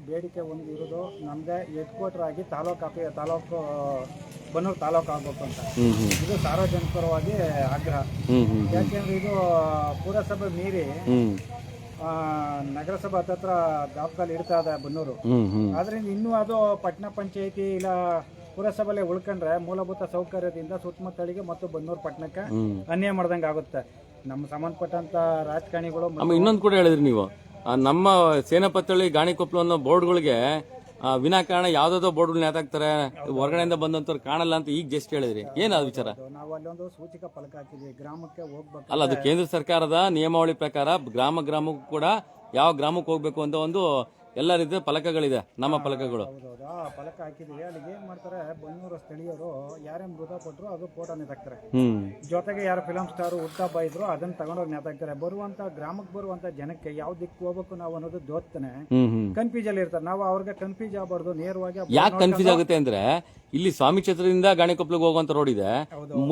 ಬೇಡಿಕೆ ಒಂದು ಇರೋದು, ನಮ್ಗೆ ಹೆಡ್ ಕ್ವಾರ್ಟರ್ ಆಗಿ ತಾಲೂಕು ಬನ್ನೂರು ತಾಲೂಕು ಆಗ್ಬೇಕು ಅಂತ. ಇದು ಸಾರ್ವಜನಿಕರವಾಗಿ ಆಗ್ರಹ. ಯಾಕೆಂದ್ರೆ ಇದು ಪುರಸಭೆ ಮೀರಿ ನಗರಸಭೆ ಹತ್ರ ಗಾಬ್ಕಾಲ್ ಇಡ್ತಾ ಇದೆ ಬನ್ನೂರು. ಆದ್ರಿಂದ ಇನ್ನೂ ಅದು ಪಟ್ಟಣ ಪಂಚಾಯತಿ ಇಲ್ಲ ಪುರಸಭೆಲೆ ಉಳ್ಕೊಂಡ್ರೆ ಮೂಲಭೂತ ಸೌಕರ್ಯದಿಂದ ಸುತ್ತಮುತ್ತಲಿಗೆ ಮತ್ತು ಬನ್ನೂರು ಪಟ್ಟಣಕ್ಕೆ ಅನ್ಯಾಯ ಮಾಡ್ದಂಗೆ ಆಗುತ್ತೆ. ನಮ್ಮ ಸಂಬಂಧಪಟ್ಟಂತ ರಾಜಕಾರಣಿಗಳು. ಇನ್ನೊಂದು ಕೂಡ ಹೇಳಿದ್ರಿ ನೀವು, ನಮ್ಮ ಸೇನಾಪತ್ತಳ್ಳಿ ಗಾಣಿಕೊಪ್ಪಲು ಅನ್ನೋ ಬೋರ್ಡ್ಗಳಿಗೆ ವಿನಾಕಾರಣ ಯಾವ್ದಾದೋ ಬೋರ್ಡ್ಗಳನ್ನ ನೇತಾಕ್ತಾರೆ, ಹೊರಗಡೆಯಿಂದ ಬಂದಂತವ್ರು ಕಾಣಲ್ಲ ಅಂತ ಈಗ ಜಸ್ಟ್ ಹೇಳಿದ್ರಿ. ಏನ್ ಅದು ವಿಚಾರ? ನಾವು ಅಲ್ಲೊಂದು ಸೂಚಕ ಫಲಕ ಹಾಕಿದ್ವಿ, ಗ್ರಾಮಕ್ಕೆ ಹೋಗ್ಬೇಕು. ಅಲ್ಲ, ಅದು ಕೇಂದ್ರ ಸರ್ಕಾರದ ನಿಯಮಾವಳಿ ಪ್ರಕಾರ ಗ್ರಾಮಕ್ಕೂ ಕೂಡ ಯಾವ ಗ್ರಾಮಕ್ಕೆ ಹೋಗ್ಬೇಕು ಅಂತ ಒಂದು ಎಲ್ಲ ರೀತಿಯ ಫಲಕಗಳಿದೆ, ನಮ್ಮ ಫಲಕಗಳು. ಫಲಕ ಹಾಕಿದೀವಿ. ಅಲ್ಲಿಗೆ ಏನ್ ಮಾಡ್ತಾರೆ, ಬನ್ನೂರು ಸ್ಥಳೀಯರು ಯಾರೇ ಮೃತಪಟ್ಟರು ಅದು ಫೋಟೋ ನೇತಾಕ್ತಾರೆ. ಜೊತೆಗೆ ಯಾರು ಫಿಲಂ ಸ್ಟಾರ್ ಹುಟ್ಟಹಬ್ಬ ಇದ್ರು ಅದನ್ನ ತಗೊಂಡೋಗಿ ನೇತಾಕ್ತಾರೆ. ಬರುವಂತ ಗ್ರಾಮಕ್ಕೆ ಬರುವಂತ ಜನಕ್ಕೆ ಯಾವ ದಿಕ್ಕು ಹೋಗ್ಬೇಕು ನಾವು ಅನ್ನೋದು ದೋತ್ತಾನೆ ಕನ್ಫ್ಯೂಸ್ ಅಲ್ಲಿ ಇರ್ತಾರೆ. ನಾವು ಅವ್ರಿಗೆ ಕನ್ಫ್ಯೂಸ್ ಆಗಬಾರ್ದು, ನೇರವಾಗಿ. ಯಾಕೆ ಕನ್ಫ್ಯೂಸ್ ಆಗುತ್ತೆ ಅಂದ್ರೆ, ಇಲ್ಲಿ ಸ್ವಾಮಿ ಕ್ಷೇತ್ರದಿಂದ ಗಾಣಿಕೊಪ್ಪಲಿಗೆ ಹೋಗುವಂತ ರೋಡ್ ಇದೆ,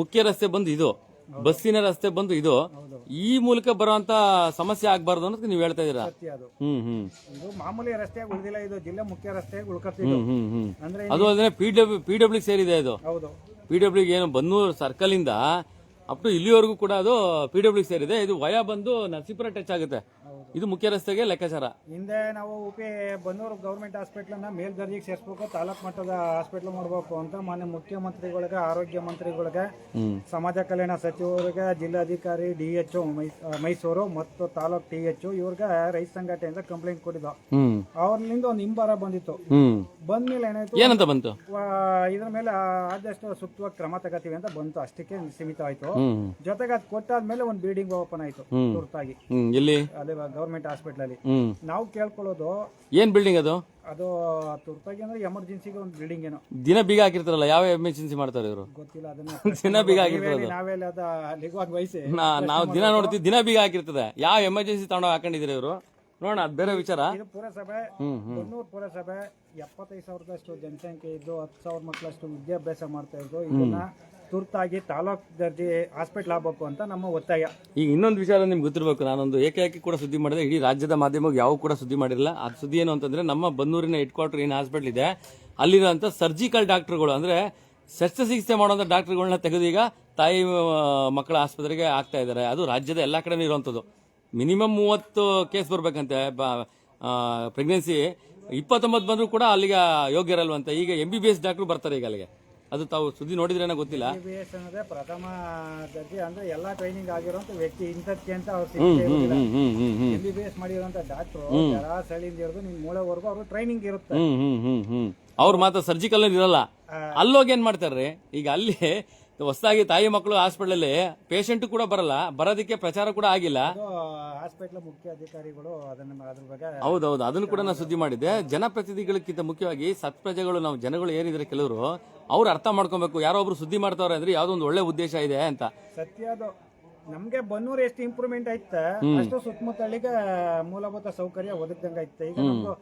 ಮುಖ್ಯ ರಸ್ತೆ ಬಂದು ಇದು, ಬಸ್ಸಿನ ರಸ್ತೆ ಬಂದು ಇದು. ಈ ಮೂಲಕ ಬರುವಂತ ಸಮಸ್ಯೆ ಆಗ್ಬಾರ್ದು ಅನ್ನೋದಕ್ಕೆ ನೀವು ಹೇಳ್ತಾ ಇದೀರಾ. ಇದು ಮಾಮೂಲಿ ರಸ್ತೆಯಾಗಿ ಉಳಿದಿಲ್ಲ, ಇದು ಜಿಲ್ಲೆ ಮುಖ್ಯ ರಸ್ತೆಯಾಗಿ ಉಳ್ಕೊತಿದ್ದು. ಅಂದ್ರೆ ಅದು ಅಂದ್ರೆ PW ಸೇರಿದೆ. ಇದು PW ಏನು ಬನ್ನೂರು ಸರ್ಕಲ್ ಇಂದ ಅಪ್ ಟು ಇಲ್ಲಿವರೆಗೂ ಕೂಡ ಅದು PW ಸೇರಿದೆ. ಇದು ವಯಾ ಬಂದು ನರಸೀಪುರ ಟಚ್ ಆಗುತ್ತೆ. ಇದು ಮುಖ್ಯ ರಸ್ತೆಗೆ ಲೆಕ್ಕಾಚಾರ. ಹಿಂದೆ ನಾವು ಬನ್ನೂರು ಗೌರ್ಮೆಂಟ್ ಹಾಸ್ಪಿಟ್ಲನ್ನ ಮೇಲ್ದರ್ಜೆಗೆ ಸೇರಿಸ್ಬೇಕು, ತಾಲೂಕು ಮಟ್ಟದ ಹಾಸ್ಪಿಟ್ಲ್ ಮಾಡಬೇಕು ಅಂತ ಮಾನ್ಯ ಮುಖ್ಯಮಂತ್ರಿಗಳಿಗೆ, ಆರೋಗ್ಯ ಮಂತ್ರಿಗಳಿಗೆ, ಸಮಾಜ ಕಲ್ಯಾಣ ಸಚಿವರಿಗೆ, ಜಿಲ್ಲಾಧಿಕಾರಿ DHO ಮೈಸೂರು ಮತ್ತು ತಾಲೂಕ್ THO ಇವ್ರಿಗೆ ರೈತ ಸಂಘಟನೆಯಿಂದ ಕಂಪ್ಲೇಂಟ್ ಕೊಟ್ಟಿದ್ದು. ಅವ್ರಲ್ಲಿಂದ ಒಂದು ಹಿಂಬಾರ ಬಂದಿತ್ತು. ಬಂದ್ಮೇಲೆ ಏನಾಯ್ತು, ಏನಂತ ಬಂತು, ಇದ್ರ ಮೇಲೆ ಆದಷ್ಟು ಸೂಕ್ತವಾಗಿ ಕ್ರಮ ತಗೋತೀವಿ ಅಂತ ಬಂತು. ಅಷ್ಟಕ್ಕೆ ಸೀಮಿತ ಆಯ್ತು. ಜೊತೆಗೆ ಅದು ಕೊಟ್ಟಾದ್ಮೇಲೆ ಒಂದು ಬಿಲ್ಡಿಂಗ್ ಓಪನ್ ಆಯ್ತು ತುರ್ತಾಗಿ, ಇಲ್ಲಿ ಅದೇ ಗೌರ್ಮೆಂಟ್ ಹಾಸ್ಪಿಟಲ್ ಅಲ್ಲಿ. ನಾವು ಕೇಳ್ಕೊಳ್ಳೋದು, ಏನ್ ಬಿಲ್ಡಿಂಗ್ ಅದು? ಅದು ತುರ್ತಾಗಿ ಅಂದ್ರೆ ಎಮರ್ಜೆನ್ಸಿಗೆ ಒಂದು ಬಿಲ್ಡಿಂಗ್ ಏನೋ ದಿನ ಬೀಗ ಹಾಕಿರ್ತಾರಲ್ಲ, ಯಾವ ಎಮರ್ಜೆನ್ಸಿ ಮಾಡ್ತಾರೆ ಇವರು? ಗೊತ್ತಿಲ್ಲ ಅದನ್ನ. ದಿನ ಬೀಗ ಹಾಕಿರ್ತಾರೆ. ನಾವೆಲ್ಲ ಅದ ಲಿಗುವಾಗ ವಯಸ್ಸೆ ನಾವು ದಿನ ನೋಡ್ತೀವಿ, ದಿನ ಬೀಗ ಹಾಕಿರ್ತದೆ. ಯಾವ ಎಮರ್ಜೆನ್ಸಿ ತಗೊಂಡೋಗಿ ಹಾಕೊಂಡಿದ್ರೆ ಇವರು? ನೋಡೋಣ, ಅದು ಬೇರೆ ವಿಚಾರ. ಇದು ಪುರಸಭೆ, ಬನ್ನೂರು ಪುರಸಭೆ 75,000ದಷ್ಟು ಜನಸಂಖ್ಯೆ ಇದ್ದು 10,000 ಮಕ್ಕಳಷ್ಟು ವಿದ್ಯಾಭ್ಯಾಸ ಮಾಡ್ತಾ ಇದ್ದು. ಇದನ್ನ ತುರ್ತಾಗಿ ತಾಲೂಕ್ ದರ್ಜೆ ಹಾಸ್ಪಿಟಲ್ ಆಗಬೇಕು ಅಂತ ನಮ್ಮ ಒತ್ತಾಯ. ಈಗ ಇನ್ನೊಂದು ವಿಚಾರ ನಿಮ್ಗೆ ಗೊತ್ತಿರಬೇಕು, ನಾನೊಂದು ಏಕಾಏಕಿ ಕೂಡ ಸುದ್ದಿ ಮಾಡಿದೆ, ಇಡೀ ರಾಜ್ಯದ ಮಾಧ್ಯಮಕ್ಕೆ ಯಾವ ಕೂಡ ಸುದ್ದಿ ಮಾಡಿರಲಿಲ್ಲ. ಆ ಸುದ್ದಿ ಏನು ಅಂತಂದ್ರೆ, ನಮ್ಮ ಬನ್ನೂರಿನ ಹೆಡ್ ಕ್ವಾರ್ಟರ್ ಏನು ಹಾಸ್ಪಿಟಲ್ ಇದೆ ಅಲ್ಲಿರುವಂತ ಸರ್ಜಿಕಲ್ ಡಾಕ್ಟರ್ಗಳು, ಅಂದ್ರೆ ಶಸ್ತ್ರಚಿಕಿತ್ಸೆ ಮಾಡುವಂತ ಡಾಕ್ಟರ್ಗಳನ್ನ ತೆಗೆದು ಈಗ ತಾಯಿ ಮಕ್ಕಳ ಆಸ್ಪತ್ರೆಗೆ ಆಗ್ತಾ ಇದ್ದಾರೆ. ಅದು ರಾಜ್ಯದ ಎಲ್ಲಾ ಕಡೆ ಇರುವಂತದ್ದು. Minimum 30 case ಬರ್ಬೇಕಂತೆ pregnancy. 29 ಬಂದ್ರು ಕೂಡ ಅಲ್ಲಿಗೆ ಯೋಗ್ಯ ಇರಲ್ವಂತೆ. ಈಗ MBBS ಡಾಕ್ಟರ್ ಬರ್ತಾರೆ ಈಗ ಅಲ್ಲಿಗೆ. ಅದು ತಾವು ಸುದ್ದಿ ನೋಡಿದ್ರೇನೋ ಗೊತ್ತಿಲ್ಲ. MBBS ಅನ್ನೋದೇ ಪ್ರಥಮ ದರ್ಜೆ, ಅಂದ್ರೆ ಎಲ್ಲಾ ಟ್ರೈನಿಂಗ್ ಆಗಿರುವಂತ ವ್ಯಕ್ತಿ ಇಂಥದ್ಕೆ ಅಂತ ಅವ್ರು MBBS ಮಾಡಿರುವಂತ ಡಾಕ್ಟರ್ ಸಳಿಂದ ಹಿಡಿದು ನಿಮ್ ಮೂಳೆವರೆಗೂ ಅವ್ರು ಟ್ರೈನಿಂಗ್ ಇರುತ್ತೆ. ಅವ್ರು ಮಾತ್ರ ಸರ್ಜಿಕಲ್ ಇರಲ್ಲ. ಅಲ್ಲೋಗಿ ಏನ್ ಮಾಡ್ತಾರ್ರಿ, ಈಗ ಅಲ್ಲಿ ಹೊಸದಾಗಿ ತಾಯಿ ಮಕ್ಕಳು ಹಾಸ್ಪಿಟಲ್ ಅಲ್ಲಿ ಪೇಷಂಟ್ ಕೂಡ ಬರಲ್ಲ, ಬರೋದಕ್ಕೆ ಪ್ರಚಾರ ಕೂಡ ಆಗಿಲ್ಲ. ಹಾಸ್ಪಿಟಲ್ ಮುಖ್ಯ ಅಧಿಕಾರಿಗಳು ಅದನ್ನ ಅದ್ರ ಬಗ್ಗೆ ಹೌದೌದು, ಅದನ್ನು ಕೂಡ ನಾನು ಸುದ್ದಿ ಮಾಡಿದ್ದೆ. ಜನಪ್ರತಿನಿಧಿಗಳಕ್ಕಿಂತ ಮುಖ್ಯವಾಗಿ ಸತ್ಪ್ರಜೆಗಳು, ನಾವು ಜನಗಳು ಏನಿದ್ರೆ ಕೆಲವರು, ಅವ್ರು ಅರ್ಥ ಮಾಡ್ಕೊಬೇಕು. ಯಾರೋ ಒಬ್ರು ಸುದ್ದಿ ಮಾಡ್ತಾವ್ರೆ ಅಂದ್ರೆ ಯಾವ್ದೋ ಒಂದು ಒಳ್ಳೆ ಉದ್ದೇಶ ಇದೆ ಅಂತ. ಸತ್ಯ ಅದು. ನಮ್ಗೆ ಬನ್ನೂರು ಎಷ್ಟು ಇಂಪ್ರೂವ್ಮೆಂಟ್ ಐತೆ ಅಷ್ಟು ಸುತ್ತಮುತ್ತಲಿಗೆ ಮೂಲಭೂತ ಸೌಕರ್ಯ ಒದಗ್ದಂಗ ಐತೆ. ಈಗ ನಮ್ದು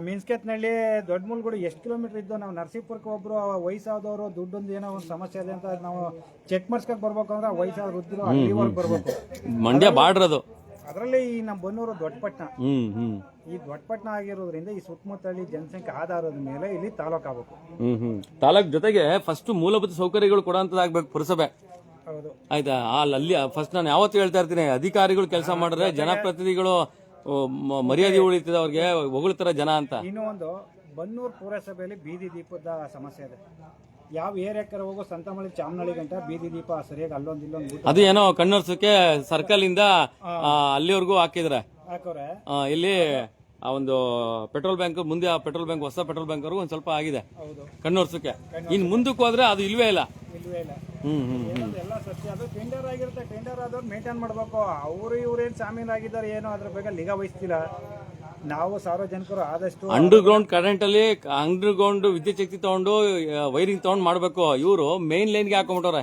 ಮಿನ್ಸ್ಕೆತ್ನಳ್ಳಿ ದೊಡ್ಡ ಮೂಲಗಳು ಎಷ್ಟು ಕಿಲೋಮೀಟರ್ ಇದ್ದು, ನಾವು ನರಸೀಪುರಕ್ಕೆ ಒಬ್ರು ವಯಸ್ಸಾದವರು ದುಡ್ಡೊಂದು ಏನೋ ಒಂದು ಸಮಸ್ಯೆ ಇದೆ ಅಂತ ನಾವು ಚೆಕ್ ಮಾಡ್ಸ್ಕೊಂಡ್ ಬರ್ಬೇಕು ಅಂದ್ರೆ ವಯಸ್ಸಾದ ವೃದ್ಧರು ಅಲ್ಲಿವರೆಗೆ ಬರ್ಬೇಕು. ಮಂಡ್ಯ ಬಾರ್ಡರ್ ಅದು. ಅದರಲ್ಲಿ ಈ ನಮ್ಮ ಬನ್ನೂರು ದೊಡ್ಡಪಟ್ಟಣ, ಈ ದೊಡ್ಡಪಟ್ಟಣ ಆಗಿರೋದ್ರಿಂದ ಈ ಸುತ್ತಮುತ್ತಲಿ ಜನಸಂಖ್ಯೆ ಆಧಾರದ ಮೇಲೆ ಇಲ್ಲಿ ತಾಲೂಕ್ ಆಗ್ಬೇಕು. ತಾಲೂಕ್ ಜೊತೆಗೆ ಫಸ್ಟ್ ಮೂಲಭೂತ ಸೌಕರ್ಯಗಳು ಕೊಡುವಂತದಾಗ್ಬೇಕು ಪುರಸಭೆ. ಹೌದು, ಆಯ್ತಾ? ಅಲ್ಲಿ ಫಸ್ಟ್ ನಾನು ಯಾವತ್ತೂ ಹೇಳ್ತಾ ಇರ್ತೀನಿ, ಅಧಿಕಾರಿಗಳು ಕೆಲಸ ಮಾಡಿದ್ರೆ ಜನಪ್ರತಿನಿಧಿಗಳು ಮರ್ಯಾದೆ ಉಳಿತದೆ, ಅವ್ರಿಗೆ ಹೊಗಳ್ತಾರ ಜನ ಅಂತ. ಇನ್ನೂ ಒಂದು, ಬನ್ನೂರು ಪುರಸಭೆಯಲ್ಲಿ ಬೀದಿ ದೀಪದ ಸಮಸ್ಯೆ ಇದೆ. ಯಾವ ಏರಿಯಾಕರ ಹೋಗೋ ಸಂತಮಳ್ಳಿ ಚಾಮನಹಳ್ಳಿ ಗಂಟ ಬೀದಿ ದೀಪ ಸರಿಯಾಗಿ ಅಲ್ಲೊಂದು ಇಲ್ಲೊಂದು ಅದು ಏನೋ ಕಣ್ಣರ್ಸಕ್ಕೆ ಸರ್ಕಲ್ ಇಂದ ಅಲ್ಲಿವರೆಗೂ ಹಾಕಿದ್ರೆ ಹಾಕೋರೆ. ಇಲ್ಲಿ ಆ ಒಂದು ಪೆಟ್ರೋಲ್ ಬ್ಯಾಂಕ್ ಮುಂದೆ, ಆ ಪೆಟ್ರೋಲ್ ಬ್ಯಾಂಕ್, ಹೊಸ ಪೆಟ್ರೋಲ್ ಬ್ಯಾಂಕ್ ಅವ್ರಿಗೂ ಒಂದ್ ಸ್ವಲ್ಪ ಆಗಿದೆ ಕಣ್ಣೋರ್ಸಕ್ಕೆ. ಇನ್ ಮುಂದಕ್ಕೆ ಹೋದ್ರೆ ಅದು ಇಲ್ವೇ ಇಲ್ಲ. ಎಲ್ಲ ಸತ್ಯ. ಅದು ಟೆಂಡರ್ ಆಗಿರುತ್ತೆ, ಟೆಂಡರ್ ಆದವ್ರು ಮೇಂಟೈನ್ ಮಾಡ್ಬೇಕು. ಅವರು ಇವ್ರೇನ್ ಶಾಮೀಲಾಗಿದ್ದಾರೆ ಏನೋ ಅದ್ರ ಬಗ್ಗೆ ನಿಗಾ ವಹಿಸ್ತಿಲ್ಲ. ನಾವು ಸಾರ್ವಜನಿಕರು ಆದಷ್ಟು ಅಂಡರ್ ಗ್ರೌಂಡ್ ಕರೆಂಟ್ ಅಲ್ಲಿ, ಅಂಡರ್ ಗ್ರೌಂಡ್ ವಿದ್ಯುತ್ ಶಕ್ತಿ ತಗೊಂಡು ವೈರಿಂಗ್ ತಗೊಂಡು ಮಾಡ್ಬೇಕು. ಇವರು ಮೇನ್ ಲೈನ್ಗೆ ಹಾಕೊಂಡ್ಬಿಟ್ಟವ್ರೆ.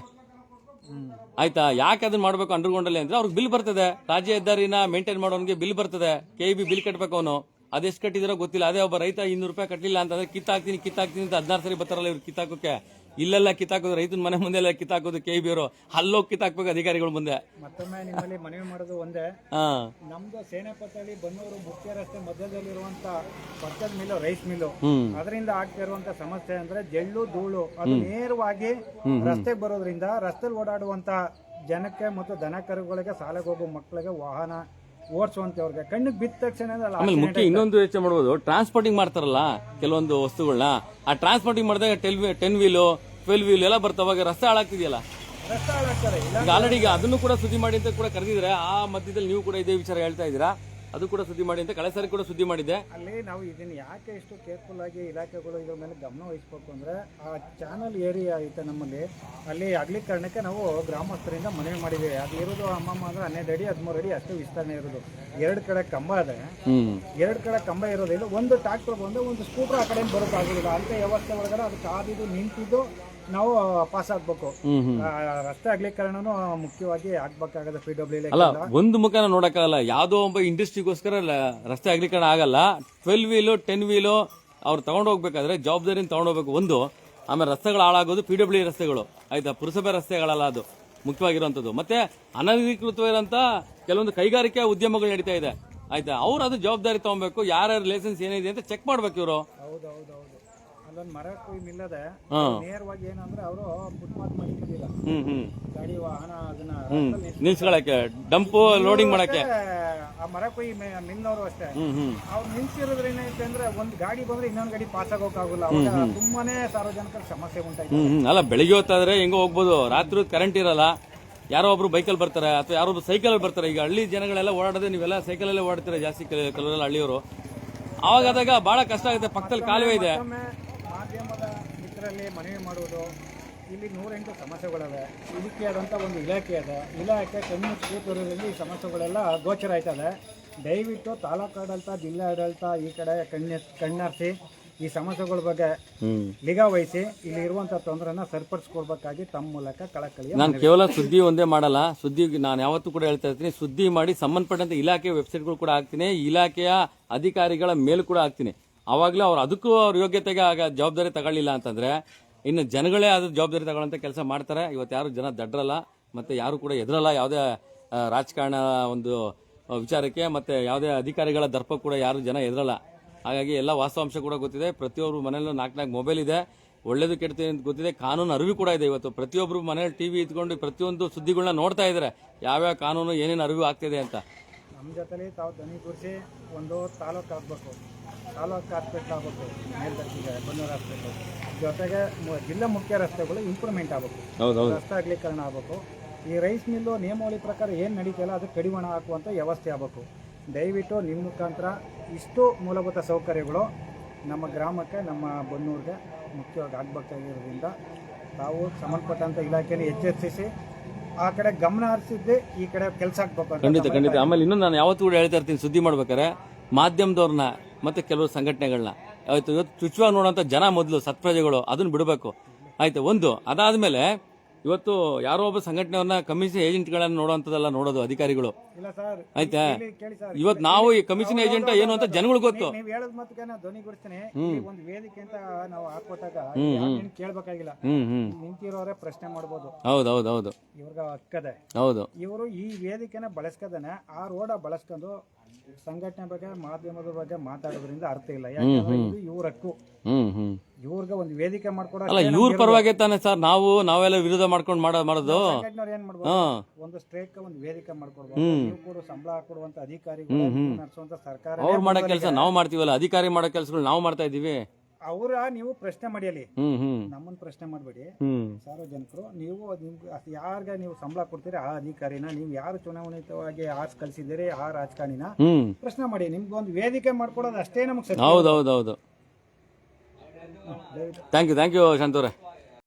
ಆಯ್ತಾ? ಯಾಕೆ ಅದನ್ನ ಮಾಡ್ಬೇಕು ಅಂಡರ್ ಗ್ರೌಂಡ್ ಅಲ್ಲಿ ಅಂದ್ರೆ, ಅವ್ರಿಗೆ ಬಿಲ್ ಬರ್ತದೆ. ರಾಜ್ಯ ಹೆದ್ದಾರಿನ ಮೇಂಟೈನ್ ಮಾಡೋನ್ಗೆ ಬಿಲ್ ಬರ್ತದೆ. KEB ಬಿಲ್ ಕಟ್ಬೇಕು ಅವನು. ಅದೆಷ್ಟು ಕಟ್ಟಿದಿರೋ ಗೊತ್ತಿಲ್ಲ. ಅದೇ ಒಬ್ಬ ರೈತ 200 ರೂಪಾಯಿ ಕಟ್ಟಲಿಲ್ಲ ಅಂತಂದ್ರೆ ಕಿತ್ತಾಕ್ತೀನಿ ಅಂತ 16 ಸರಿ ಬರ್ತಾರಲ್ಲ ಇವ್ರು ಕಿತ್ತಾಕೋಕೆ. ಇಲ್ಲೆಲ್ಲ ಕಿತ್ತಾಕೋದು, ರೈತನ ಮನೆ ಮುಂದೆ ಎಲ್ಲ ಕಿತ್ತಾಕೋದು KEB ಅವರು. ಅಲ್ಲೋಗಿ ಕಿತ್ತಾಕ್ಬೇಕು ಅಧಿಕಾರಿಗಳ ಮುಂದೆ. ಮತ್ತೊಮ್ಮೆ ನಿಮ್ಮಲ್ಲಿ ಮನವಿ ಮಾಡೋದು ಒಂದೇ, ನಮ್ದು ಸೇನೆಪತ್ತಳ್ಳಿ ಬನ್ನೂರು ಮುಖ್ಯ ರಸ್ತೆ ಮಧ್ಯದಲ್ಲಿರುವಂತ ಪಕ್ಕದ ಮಿಲ್ಲು, ರೈಸ್ ಮಿಲ್ಲು, ಅದರಿಂದ ಆಗ್ತಾ ಇರುವಂತ ಸಮಸ್ಯೆ ಅಂದ್ರೆ ಜಳ್ಳು ಧೂಳು. ಅದು ನೇರವಾಗಿ ರಸ್ತೆಗೆ ಬರೋದ್ರಿಂದ ರಸ್ತೆಲಿ ಓಡಾಡುವಂತ ಜನಕ್ಕೆ ಮತ್ತು ದನ ಕರುಗಳಿಗೆ, ಶಾಲೆಗೆ ಹೋಗೋ ಮಕ್ಕಳಿಗೆ, ವಾಹನ ಓಡಿಸುವಂತವ್ರಿಗೆ ಕಣ್ಣಿಗೆ ಬಿದ್ದ ತಕ್ಷಣ ಆಮೇಲೆ ಮುಖ್ಯ ಇನ್ನೊಂದು ಯೋಚನೆ ಮಾಡ್ಬೋದು, ಟ್ರಾನ್ಸ್ಪೋರ್ಟಿಂಗ್ ಮಾಡ್ತಾರಲ್ಲ ಕೆಲವೊಂದು ವಸ್ತುಗಳನ್ನ. ಆ ಟ್ರಾನ್ಸ್ಪೋರ್ಟಿಂಗ್ ಮಾಡಿದಾಗ 10 ವೀಲು 12 ವೀಲ್ ಎಲ್ಲ ಬರ್ತಾವಾಗ ರಸ್ತೆ ಹಾಳಾಗ್ತಿದೆಯಲ್ಲ. ರಸ್ತೆ ಹಾಳಾಗ್ತಾರೆ. ಈಗ ಆಲ್ರೆಡಿ ಈಗ ಅದನ್ನು ಕೂಡ ಸುದ್ದಿ ಮಾಡಿ ಅಂತ ಕೂಡ ಕರೆದಿದ್ರೆ, ಆ ಮಧ್ಯದಲ್ಲಿ ನೀವು ಕೂಡ ಇದೇ ವಿಚಾರ ಹೇಳ್ತಾ ಇದ್ದೀರಾ. ಅದು ಕೂಡ ಸುದ್ದಿ ಮಾಡಿ ಅಂತ ಕಳೆ ಸಾರಿ ಕೂಡ ಸುದ್ದಿ ಮಾಡಿದ್ದೆ. ಅಲ್ಲಿ ನಾವು ಇದನ್ನ ಯಾಕೆ ಇಷ್ಟು ಕೇರ್ಫುಲ್ ಆಗಿ ಇಲಾಖೆಗಳು ಇದ್ರ ಮೇಲೆ ಗಮನ ವಹಿಸಬೇಕು ಅಂದ್ರೆ, ಆ ಚಾನಲ್ ಏರಿಯಾ ಐತೆ ನಮ್ಮಲ್ಲಿ, ಅಲ್ಲಿ ಅಗಲೀಕರಣಕ್ಕೆ ನಾವು ಗ್ರಾಮಸ್ಥರಿಂದ ಮನವಿ ಮಾಡಿದ್ದೇವೆ. ಅದು ಇರೋದು ಅಮ್ಮಮ್ಮ ಅಂದ್ರೆ 12 ಅಡಿ 13 ಅಡಿ ಅಷ್ಟು ವಿಸ್ತರಣೆ ಇರೋದು. 2 ಕಡೆ ಕಂಬ ಇದೆ. 2 ಕಡೆ ಕಂಬ ಇರೋದಿಲ್ಲ. ಒಂದು ಟ್ರಾಕ್ಟರ್ ಬಂದು ಒಂದು ಸ್ಕೂಟರ್ ಆ ಕಡೆ ಬರೋಕ್ಕಾಗೋದಿಲ್ಲ. ಅಂತ ವ್ಯವಸ್ಥೆ ಒಳಗಡೆ ಅದು ಕಾದಿದ್ದು ನಿಂತಿದ್ದು ನಾವು ಪಾಸ್ ಆಗ್ಬೇಕು. ರಸ್ತೆ ಅಗಲೀಕರಣನು ಮುಖ್ಯವಾಗಿ ಆಗ್ಬೇಕಾಗದ PWD. ಅಲ್ಲ, ಒಂದು ಮುಖನ ನೋಡಕ್ಕಾಗಲ್ಲ. ಯಾವ್ದೋ ಒಬ್ಬ ಇಂಡಸ್ಟ್ರಿಗೋಸ್ಕರ ರಸ್ತೆ ಅಗಲೀಕರಣ ಆಗಲ್ಲ. 12 ವೀಲು 10 ವೀಲು ಅವ್ರು ತಗೊಂಡು ಹೋಗ್ಬೇಕಾದ್ರೆ ಜವಾಬ್ದಾರಿನ ತಗೊಂಡು ಹೋಗ್ಬೇಕು. ಒಂದು, ಆಮೇಲೆ ರಸ್ತೆಗಳು ಹಾಳಾಗೋದು PWD ರಸ್ತೆಗಳು, ಆಯ್ತಾ? ಪುರಸಭೆ ರಸ್ತೆಗಳಲ್ಲ ಅದು ಮುಖ್ಯವಾಗಿರುವಂತದ್ದು. ಮತ್ತೆ ಅನಧಿಕೃತವಾಗಿರುವಂತ ಕೆಲವೊಂದು ಕೈಗಾರಿಕೆ ಉದ್ಯಮಗಳು ನಡೀತಾ ಇದೆ, ಆಯ್ತಾ? ಅವ್ರು ಅದು ಜವಾಬ್ದಾರಿ ತಗೊಬೇಕು. ಯಾರ್ಯಾರ ಲೈಸೆನ್ಸ್ ಏನಿದೆ ಅಂತ ಚೆಕ್ ಮಾಡ್ಬೇಕು ಇವರು. ಹೌದೌದೌದು. ಅಲ್ಲ, ಅಲ್ಲೊಂದು ಮರ ಕೊಯ್ ಮಿಲ್ಲದ ಹಾ. ನೇರವಾಗಿ ಏನಂದ್ರೆ ಅವರು ಫುಟ್ಪಾತ್ ಮಾಡಿಕೊಂಡಿಲ್ಲ ಗಾಡಿ ವಾಹನ ಅದನ್ನ ನಿಲ್ಸ್ಕೊಳಕ್ಕೆ ಡಂಪು ಲೋಡಿಂಗ್ ಮಾಡಕ್ಕೆ ಆ ಮರ ಕೊಯ್ ಮಿಲ್ನವರು ಅಷ್ಟೇ ಅವ್ರು ನಿಲ್ಸಿರೋದ್ರೆ ಏನೈತೆ ಅಂದ್ರೆ ಒಂದ್ ಗಾಡಿ ಬಂದ್ರೆ ಇನ್ನೊಂದ್ ಗಾಡಿ ಪಾಸ್ ಆಗೋಕ್ಕಾಗಲ್ಲ. ಅವಾಗ ತುಂಬಾನೇ ಸಾರ್ವಜನಿಕರ ಸಮಸ್ಯೆ ಉಂಟಾಯ್ತು. ಅಲ್ಲ ಬೆಳಿಗ್ಗೆ ಹೊತ್ತಾದ್ರೆ ಹೆಂಗೋ ಹೋಗ್ಬೋದು, ರಾತ್ರಿ ಕರೆಂಟ್ ಇರಲ್ಲ, ಯಾರೋ ಒಬ್ರು ಬೈಕಲ್ಲಿ ಬರ್ತಾರೆ ಅಥವಾ ಯಾರೋ ಒಬ್ರು ಸೈಕಲ್ ಬರ್ತಾರೆ. ಈಗ ಹಳ್ಳಿ ಜನಗಳೆಲ್ಲ ಓಡಾಡೋದೇ, ನೀವೆಲ್ಲ ಸೈಕಲಲ್ಲೇ ಓಡ್ತೀರಾ ಜಾಸ್ತಿ, ಕೆಲವರೆಲ್ಲ ಹಳ್ಳಿಯವರು. ಅವಾಗಾದಾಗ ಬಹಳ ಕಷ್ಟ ಆಗುತ್ತೆ. ಪಕ್ಕದಲ್ಲಿ ಕಾಲುವೆ ಇದೆ. ಮತ್ತೊಮ್ಮೆ ಮಾಧ್ಯಮದ ಮಿತ್ರರಲ್ಲಿ ಮನವಿ ಮಾಡುವುದು, ಇಲ್ಲಿ 108 ಸಮಸ್ಯೆಗಳಿವೆ. ಇದಕ್ಕೆ ಆದಂಥ ಒಂದು ಇಲಾಖೆ ಇದೆ. ಇಲಾಖೆ ಕಣ್ಣು ಕೂತೂರಲ್ಲಿ ಈ ಸಮಸ್ಯೆಗಳೆಲ್ಲ ಗೋಚರ ಆಯ್ತದೆ. ದಯವಿಟ್ಟು ತಾಲೂಕು ಆಡಳಿತ, ಜಿಲ್ಲಾ ಆಡಳಿತ ಈ ಕಡೆ ಕಣ್ಣಾರಿಸಿ ಈ ಸಮಸ್ಯೆಗಳ ಬಗ್ಗೆ ನಿಗಾ ವಹಿಸಿ ಇಲ್ಲಿ ಇರುವಂತ ತೊಂದರೆನ ಸರಿಪಡಿಸ್ಕೊಡ್ಬೇಕಾಗಿ ತಮ್ಮ ಮೂಲಕ ಕಳಕಳಿ. ನಾನು ಕೇವಲ ಸುದ್ದಿ ಒಂದೇ ಮಾಡಲ್ಲ, ಸುದ್ದಿ ನಾನು ಯಾವತ್ತೂ ಕೂಡ ಹೇಳ್ತಾ ಇರ್ತೀನಿ, ಸುದ್ದಿ ಮಾಡಿ ಸಂಬಂಧಪಟ್ಟಂತೆ ಇಲಾಖೆ ವೆಬ್ಸೈಟ್ಗಳು ಕೂಡ ಹಾಕ್ತೀನಿ, ಇಲಾಖೆಯ ಅಧಿಕಾರಿಗಳ ಮೇಲೂ ಕೂಡ ಹಾಕ್ತೀನಿ. ಆವಾಗಲೂ ಅವ್ರು ಅದಕ್ಕೂ ಅವ್ರ ಯೋಗ್ಯತೆಗೆ ಆಗ ಜವಾಬ್ದಾರಿ ತಗೊಳ್ಳಿಲ್ಲ ಅಂತಂದ್ರೆ ಇನ್ನು ಜನಗಳೇ ಅದ್ರ ಜವಾಬ್ದಾರಿ ತಗೊಳ್ಳೋಂಥ ಕೆಲಸ ಮಾಡ್ತಾರೆ. ಇವತ್ತು ಯಾರು ಜನ ದಡ್ರಲ್ಲ, ಮತ್ತೆ ಯಾರು ಕೂಡ ಎದುರಲ್ಲ ಯಾವುದೇ ರಾಜಕಾರಣ ಒಂದು ವಿಚಾರಕ್ಕೆ, ಮತ್ತೆ ಯಾವುದೇ ಅಧಿಕಾರಿಗಳ ದರ್ಪ ಕೂಡ ಯಾರು ಜನ ಎದುರಲ್ಲ. ಹಾಗಾಗಿ ಎಲ್ಲ ವಾಸ್ತವಾಂಶ ಕೂಡ ಗೊತ್ತಿದೆ. ಪ್ರತಿಯೊಬ್ಬರು ಮನೆಯಲ್ಲೂ 4 ಮೊಬೈಲ್ ಇದೆ, ಒಳ್ಳೇದು ಕೆಡ್ತು ಅಂತ ಗೊತ್ತಿದೆ. ಕಾನೂನು ಅರಿವು ಕೂಡ ಇದೆ. ಇವತ್ತು ಪ್ರತಿಯೊಬ್ಬರು ಮನೇಲಿ ಟಿವಿ ಇಟ್ಕೊಂಡು ಪ್ರತಿಯೊಂದು ಸುದ್ದಿಗಳನ್ನ ನೋಡ್ತಾ ಇದ್ದಾರೆ, ಯಾವ್ಯಾವ ಕಾನೂನು ಏನೇನು ಅರಿವು ಆಗ್ತಿದೆ ಅಂತ. ನಮ್ಮ ಜೊತೆಲಿ ತಾವು ಧ್ವನಿ ಕೂರಿಸಿ ಒಂದು ತಾಲೂಕು ಆಗಬೇಕು, ತಾಲೂಕು ಹಾಸ್ಪಿಟ್ಲ್ ಆಗಬೇಕು, ಮೇಲ್ದರ್ಜೆಗೆ ಬನ್ನೂರು ಹಾಸ್ಪಿಟ್ಲು, ಜೊತೆಗೆ ಜಿಲ್ಲಾ ಮುಖ್ಯ ರಸ್ತೆಗಳು ಇಂಪ್ರೂವ್ಮೆಂಟ್ ಆಗಬೇಕು, ರಸ್ತೆ ಅಗಲೀಕರಣ ಆಗಬೇಕು. ಈ ರೈಸ್ ಮಿಲ್ಲು ನಿಯಮಾವಳಿ ಪ್ರಕಾರ ಏನು ನಡೀತಿಲ್ಲ ಅದಕ್ಕೆ ಕಡಿವಾಣ ಹಾಕುವಂಥ ವ್ಯವಸ್ಥೆ ಆಗಬೇಕು. ದಯವಿಟ್ಟು ನಿಮ್ಮ ಮುಖಾಂತರ ಇಷ್ಟು ಮೂಲಭೂತ ಸೌಕರ್ಯಗಳು ನಮ್ಮ ಗ್ರಾಮಕ್ಕೆ, ನಮ್ಮ ಬನ್ನೂರಿಗೆ ಮುಖ್ಯವಾಗಿ ಆಗಬೇಕಾಗಿರೋದ್ರಿಂದ ತಾವು ಸಂಬಂಧಪಟ್ಟಂಥ ಇಲಾಖೆಯನ್ನು ಎಚ್ಚರಿಸಿ ಆ ಕಡೆ ಗಮನ ಹರಿಸಿದ್ದೆ ಈ ಕಡೆ ಕೆಲಸ ಆಗ್ಬೇಕು ಅಂತ. ಖಂಡಿತ. ಆಮೇಲೆ ಇನ್ನೊಂದು ನಾನು ಯಾವತ್ತೂ ಕೂಡ ಹೇಳ್ತಾ ಇರ್ತೀನಿ, ಸುದ್ದಿ ಮಾಡ್ಬೇಕಾರೆ ಮಾಧ್ಯಮದವ್ರನ್ನ ಮತ್ತೆ ಕೆಲವರು ಸಂಘಟನೆಗಳನ್ನ ಆಯ್ತು ಇವತ್ತು ಚುಚ್ಚುವಾಗಿ ನೋಡೋಂಥ ಜನ ಮೊದಲು ಸತ್ಪ್ರಜೆಗಳು ಅದನ್ನ ಬಿಡಬೇಕು. ಆಯ್ತು ಒಂದು. ಅದಾದ್ಮೇಲೆ ಇವತ್ತು ಯಾರೋ ಒಬ್ಬ ಸಂಘಟನೆಯವ್ರನ್ನ ಕಮಿಷನ್ ಏಜೆಂಟ್ಗಳನ್ನ ನೋಡುವಂಥದ್ದೆಲ್ಲ ನೋಡೋದು ಅಧಿಕಾರಿಗಳು. ಇಲ್ಲ ಸರ್, ಆಯ್ತಾ, ಇವತ್ತು ನಾವು ಈ ಕಮಿಷನ್ ಏಜೆಂಟ್ ಏನು ಅಂತ ಜನಗಳು ಗೊತ್ತು. ನೀವು ಹೇಳೋದ್ ಮತ್ತಿಗೆ ನಾನು ಧ್ವನಿಗೂಡಿಸ್ತೀನಿ. ಒಂದು ವೇದಿಕೆ ಅಂತ ನಾವು ಹಾಕೊಟ್ಟಾಗ ಕೇಳ್ಬೇಕಾಗಿಲ್ಲ, ನಿಂತಿರೋರೇ ಪ್ರಶ್ನೆ ಮಾಡಬಹುದು. ಹೌದು ಇವ್ರಿಗೆ ಹಕ್ಕದೆ. ಹೌದು, ಇವರು ಈ ವೇದಿಕೆನ ಬಳಸ್ಕದೇನೆ ಆ ರೋಡ ಬಳಸ್ಕೊಂಡು ಸಂಘಟನೆ ಬಗ್ಗೆ, ಮಾಧ್ಯಮದ ಬಗ್ಗೆ ಮಾತಾಡೋದ್ರಿಂದ ಅರ್ಥ ಇಲ್ಲ. ಯಾಕಂದ್ರೆ ಇದು ಇವ್ರ ಹಕ್ಕು. ಇವ್ರಿಗೆ ಒಂದು ವೇದಿಕೆ ಮಾಡ್ಕೊಡೋ ಅಲ್ಲ, ಇವ್ರ ಪರವಾಗಿ ತಾನೆ ಸರ್ ನಾವೆಲ್ಲ ವಿರೋಧ ಮಾಡ್ಕೊಂಡು ಮಾಡೋದು. ಸಂಘಟನೆಯವ್ರು ಏನ್ ಮಾಡ್ಬೋದು, ಒಂದು ಸ್ಟ್ರೈಕ್ ಒಂದು ವೇದಿಕೆ ಮಾಡ್ಕೊಡ್ಬೋದು. ನೀವು ಕೂಡ ಸಂಬಳ ಕೊಡುವಂತ ಅಧಿಕಾರಿಗಳು ನಡೆಸುವಂತ ಸರ್ಕಾರ ಅವ್ರು ಮಾಡೋ ಕೆಲಸ ನಾವು ಮಾಡ್ತೀವಲ್ಲ, ಅಧಿಕಾರಿ ಮಾಡೋ ಕೆಲಸಗಳು ನಾವು ಮಾಡ್ತಾ ಇದೀವಿ. ಅವ್ರ ನೀವು ಪ್ರಶ್ನೆ ಮಾಡಿಯಲಿ, ನಮ್ಮನ್ನ ಪ್ರಶ್ನೆ ಮಾಡಬೇಡಿ. ಸಾರ್ವಜನಿಕರು ನೀವು ಯಾರ್ಗ ನೀವು ಸಂಬಳ ಕೊಡ್ತೀರಿ ಆ ಅಧಿಕಾರಿನ, ನೀವು ಯಾರು ಚುನಾವಣೆಯುತವಾಗಿ ಆರ್ಸ್ ಕಳ್ಸಿದ್ದೀರಿ ಆ ರಾಜಕಾರಣಿನ ಪ್ರಶ್ನೆ ಮಾಡಿ. ನಿಮ್ಗೆ ಒಂದು ವೇದಿಕೆ ಮಾಡ್ಕೊಡೋದು ಅಷ್ಟೇ ನಮಗೆ. ಹೌದು. Thank you ಶಾಂತವ್ರೆ.